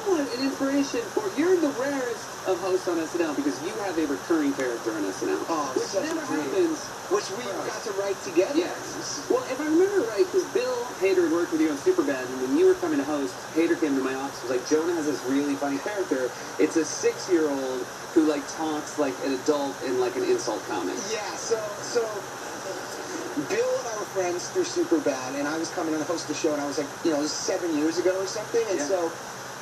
somewhat an inspiration for, you're the rarest of hosts on SNL because you have a recurring character on SNL. Oh, which never happens. Which we got to write together. Yes. Well, if I remember right, because Bill Hader had worked with you on Superbad, and when you were coming to host, Hader came to my office and was like, Jonah has this really funny character. It's a 6-year-old who, like, talks like an adult in, like, an insult comic. Yeah, so Bill and I were friends through Superbad, and I was coming on to host the show, and I was like, it was 7 years ago or something, and so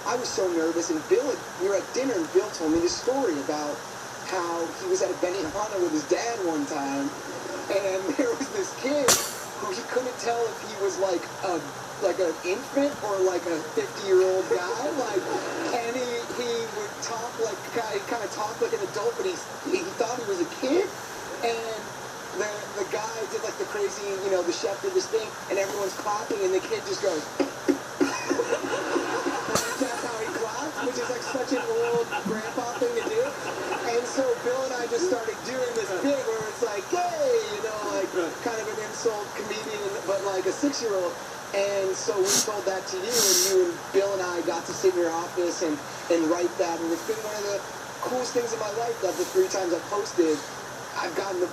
I was so nervous, and we were at dinner, and Bill told me this story about how he was at a Benihana with his dad one time, and there was this kid who he couldn't tell if he was like an infant or like a 50-year-old guy, and he would talk like, he kind of talked like an adult, but he thought he was a kid, and the guy did like the crazy, the chef did this thing, and everyone's clapping, and the kid just goes, that's how he claps, which is like such an old grandpa thing to do. And so Bill and I just started doing this bit where it's like, hey, kind of an insult comedian, but like a 6-year-old. And so we told that to you, and you and Bill and I got to sit in your office and write that, and it's been one of the coolest things in my life that the 3 times I've posted, I've gotten to,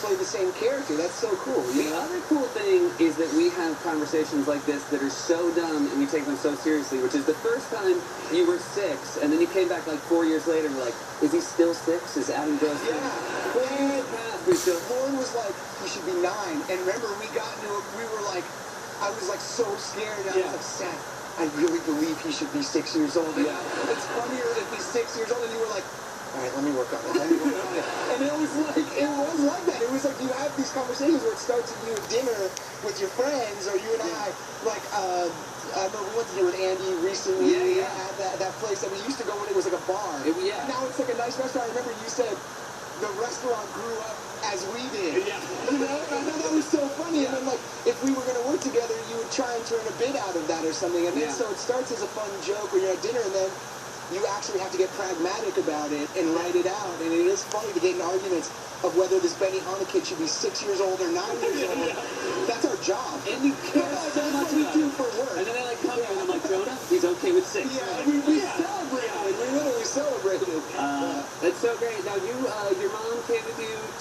play the same character. That's so cool. The other cool thing is that we have conversations like this that are so dumb and we take them so seriously, which is the first time you were 6, and then you came back like 4 years later and were like, is he still 6? Is Adam Grossman? Yeah. Lauren was like, he should be 9. And remember, we were like, I was like so scared. And I was like, Seth, I really believe he should be 6 years old. And it's funnier if he's 6 years old. And you were like, all right, let me work on it. And it was like that. It was like you have these conversations where it starts with you at dinner with your friends, or you and I, like, I remember we went to dinner with Andy recently at that place that we used to go when it was like a bar. Now it's like a nice restaurant. I remember you said the restaurant grew up as we did. And I thought that was so funny. And then, like, if we were going to work together, you would try and turn a bit out of that or something. And then so it starts as a fun joke when you're at dinner, and then you actually have to get pragmatic about it and write it out. And it is funny to get in arguments of whether this Benihana kid should be 6 years old or 9 years old. That's our job. And you care so much we do for work. And then I come here and I'm like, Jonah, he's okay with 6. Yeah, we celebrated. We literally celebrated. That's so great. Now, your mom came with you to